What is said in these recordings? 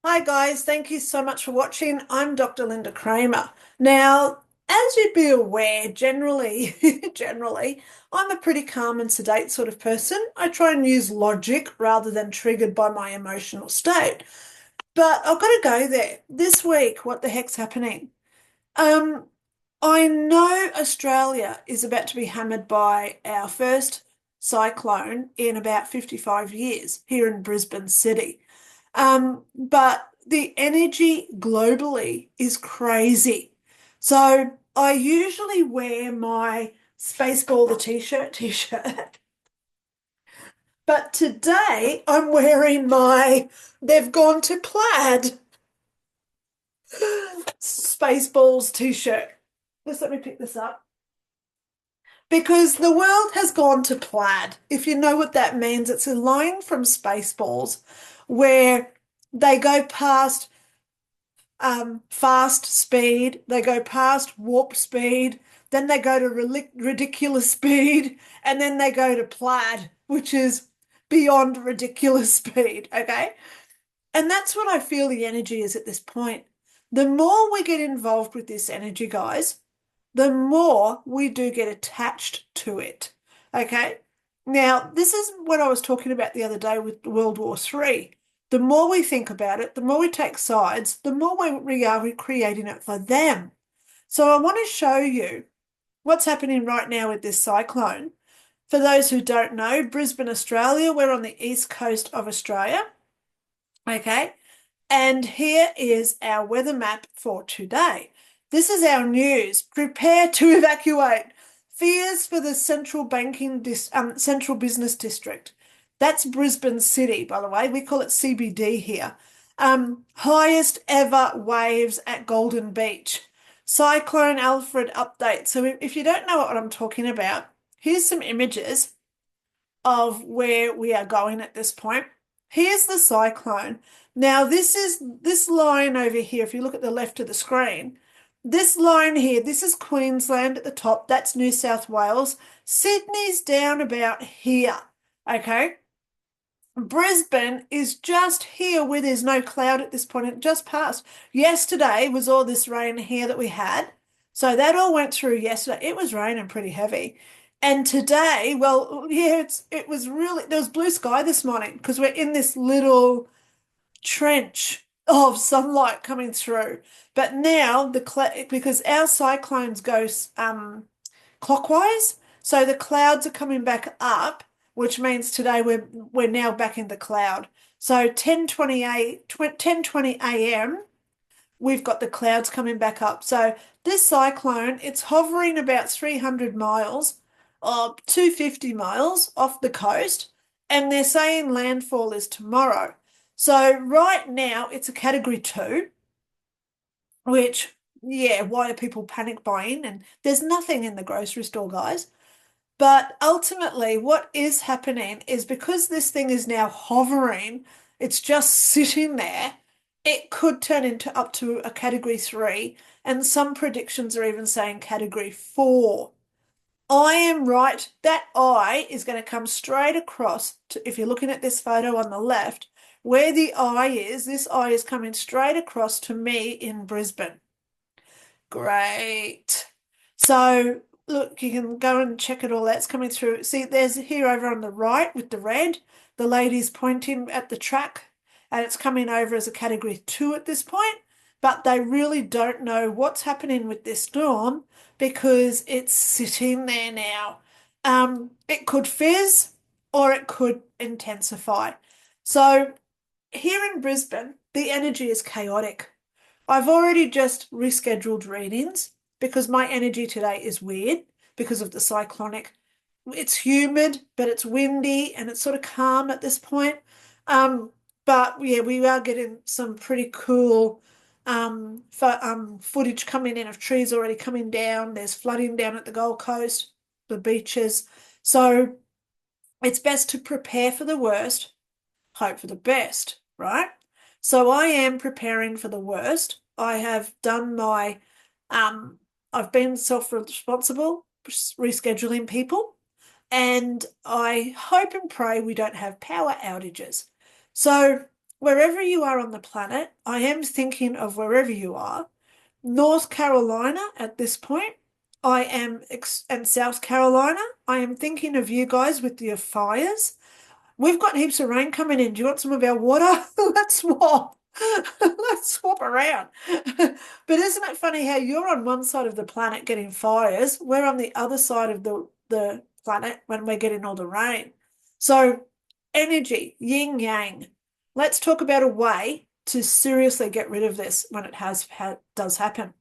Hi guys, thank you so much for watching. I'm Dr. Lynda Cramer. Now, as you'd be aware, generally, generally, I'm a pretty calm and sedate sort of person. I try and use logic rather than triggered by my emotional state. But I've got to go there. This week, what the heck's happening? Um, I know Australia is about to be hammered by our first cyclone in about 55 years here in Brisbane City. But the energy globally is crazy. So I usually wear my Spaceball the t-shirt, but today I'm wearing my They've Gone to Plaid Spaceballs t-shirt. Just let me pick this up. Because the world has gone to plaid. If you know what that means, it's a line from Spaceballs where they go past fast speed, they go past warp speed, then they go to ridiculous speed, and then they go to plaid, which is beyond ridiculous speed. Okay. And that's what I feel the energy is at this point. The more we get involved with this energy, guys, the more we do get attached to it. Okay. Now, this is what I was talking about the other day with World War III. The more we think about it, the more we take sides, the more we are recreating it for them. So I want to show you what's happening right now with this cyclone. For those who don't know, Brisbane, Australia, we're on the east coast of Australia. Okay. And here is our weather map for today. This is our news. Prepare to evacuate. Fears for the central business district. That's Brisbane City, by the way. We call it CBD here. Highest ever waves at Golden Beach. Cyclone Alfred update. So if you don't know what I'm talking about, here's some images of where we are going at this point. Here's the cyclone. Now, this is this line over here. If you look at the left of the screen, this line here, this is Queensland at the top. That's New South Wales. Sydney's down about here. Okay. Brisbane is just here where there's no cloud at this point. It just passed. Yesterday was all this rain here that we had. So that all went through yesterday. It was raining pretty heavy. And today, well, yeah, it was really, there was blue sky this morning because we're in this little trench of sunlight coming through. But now because our cyclones go clockwise, so the clouds are coming back up, which means today we're now back in the cloud. So 10:20 a.m. we've got the clouds coming back up. So this cyclone, it's hovering about 300 miles or 250 miles off the coast, and they're saying landfall is tomorrow. So right now it's a category 2, which, yeah, why are people panic buying? And there's nothing in the grocery store, guys. But ultimately, what is happening is because this thing is now hovering, it's just sitting there, it could turn into up to a category 3, and some predictions are even saying category 4. I am right. That eye is going to come straight across to, if you're looking at this photo on the left, where the eye is, this eye is coming straight across to me in Brisbane. Great. So look, you can go and check it all out. It's coming through. See, there's here over on the right with the red. The lady's pointing at the track, and it's coming over as a category 2 at this point. But they really don't know what's happening with this storm because it's sitting there now. It could fizz or it could intensify. So here in Brisbane, the energy is chaotic. I've already just rescheduled readings because my energy today is weird because of the cyclonic. It's humid, but it's windy and it's sort of calm at this point. Um, but yeah, we are getting some pretty cool footage coming in of trees already coming down. There's flooding down at the Gold Coast, the beaches. So it's best to prepare for the worst, hope for the best, right? So I am preparing for the worst. I have done my, I've been self-responsible, rescheduling people, and I hope and pray we don't have power outages. So wherever you are on the planet, I am thinking of wherever you are. North Carolina at this point, and South Carolina, I am thinking of you guys with your fires. We've got heaps of rain coming in. Do you want some of our water? Let's swap. Let's swap around. But isn't it funny how you're on one side of the planet getting fires? We're on the other side of the planet when we're getting all the rain. So, energy, yin yang. Let's talk about a way to seriously get rid of this when it does happen.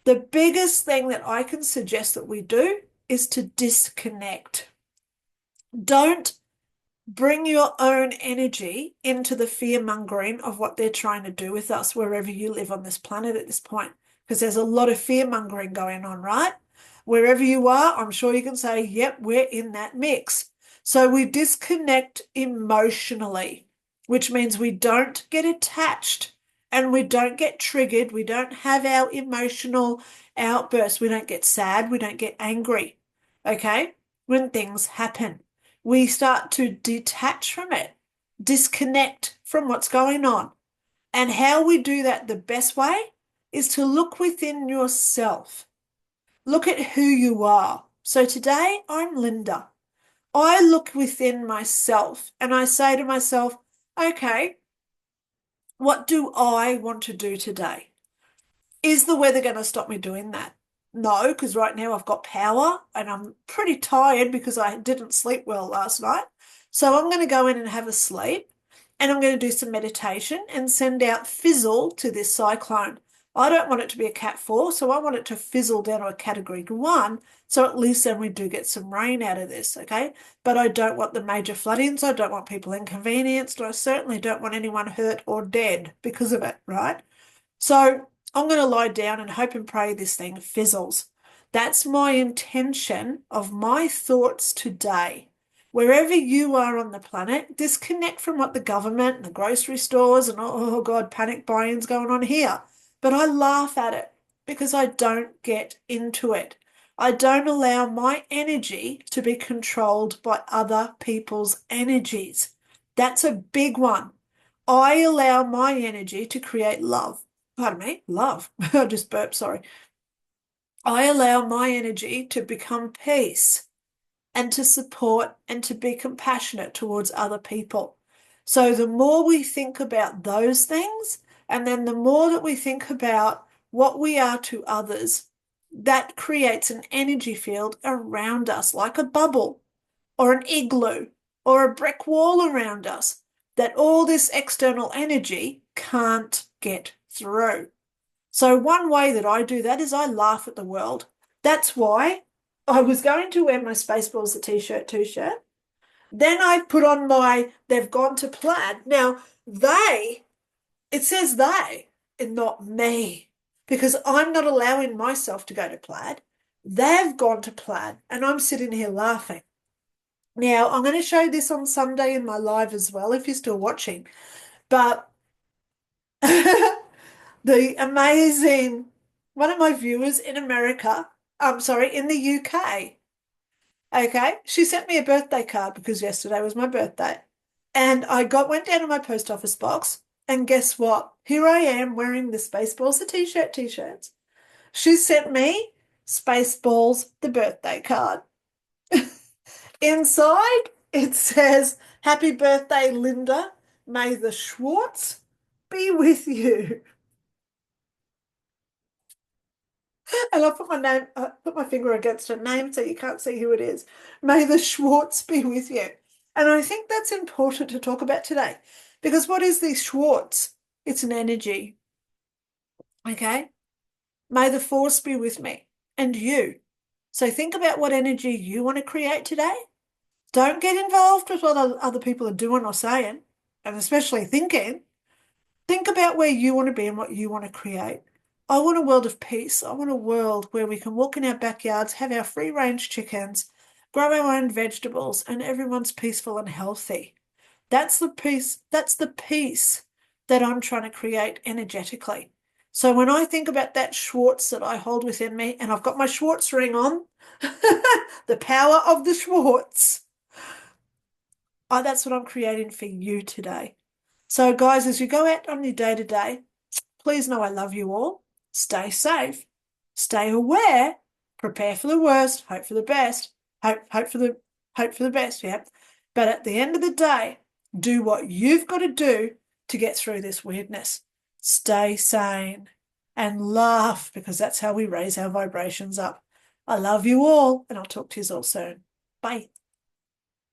The biggest thing that I can suggest that we do is to disconnect. Don't bring your own energy into the fear mongering of what they're trying to do with us wherever you live on this planet at this point. Because there's a lot of fear mongering going on, right? Wherever you are, I'm sure you can say, yep, we're in that mix. So we disconnect emotionally, which means we don't get attached and we don't get triggered. We don't have our emotional outbursts. We don't get sad. We don't get angry. Okay? When things happen, we start to detach from it, disconnect from what's going on. And how we do that the best way is to look within yourself. Look at who you are. So today I'm Linda. I look within myself and I say to myself, okay, what do I want to do today? Is the weather going to stop me doing that? No, because right now I've got power and I'm pretty tired because I didn't sleep well last night. So I'm going to go in and have a sleep and I'm going to do some meditation and send out fizzle to this cyclone. I don't want it to be a cat 4, so I want it to fizzle down to a category 1. So at least then we do get some rain out of this, okay? But I don't want the major floodings. I don't want people inconvenienced. I certainly don't want anyone hurt or dead because of it, right? So I'm going to lie down and hope and pray this thing fizzles. That's my intention of my thoughts today. Wherever you are on the planet, disconnect from what the government and the grocery stores and oh God, panic buying's going on here. But I laugh at it because I don't get into it. I don't allow my energy to be controlled by other people's energies. That's a big one. I allow my energy to create love. Pardon me, love. I just burped, sorry. I allow my energy to become peace and to support and to be compassionate towards other people. So the more we think about those things, and then the more that we think about what we are to others, that creates an energy field around us, like a bubble or an igloo or a brick wall around us, that all this external energy can't get through. So one way that I do that is I laugh at the world. That's why I was going to wear my Spaceballs the t-shirt. Then I put on my they've gone to plaid. Now it says they and not me because I'm not allowing myself to go to plaid. They've gone to plaid and I'm sitting here laughing. Now, I'm going to show this on Sunday in my live as well if you're still watching. But the amazing one of my viewers in America, I'm sorry, in the UK. Okay, she sent me a birthday card because yesterday was my birthday. And went down to my post office box, and guess what? Here I am wearing the Spaceballs the t-shirts. She sent me Spaceballs the birthday card. Inside it says, "Happy birthday, Linda. May the Schwartz be with you." And I put my finger against her name so you can't see who it is. May the Schwartz be with you. And I think that's important to talk about today. Because what is the Schwartz? It's an energy. Okay? May the force be with me and you. So think about what energy you want to create today. Don't get involved with what other people are doing or saying, and especially thinking. Think about where you want to be and what you want to create. I want a world of peace. I want a world where we can walk in our backyards, have our free-range chickens, grow our own vegetables, and everyone's peaceful and healthy. That's the peace. That's the peace that I'm trying to create energetically. So when I think about that Schwartz that I hold within me, and I've got my Schwartz ring on, the power of the Schwartz, that's what I'm creating for you today. So, guys, as you go out on your day to day, please know I love you all. Stay safe. Stay aware. Prepare for the worst. Hope for the best. Hope for the best. Yeah. But at the end of the day, do what you've got to do to get through this weirdness. Stay sane and laugh because that's how we raise our vibrations up. I love you all, and I'll talk to you all soon. Bye.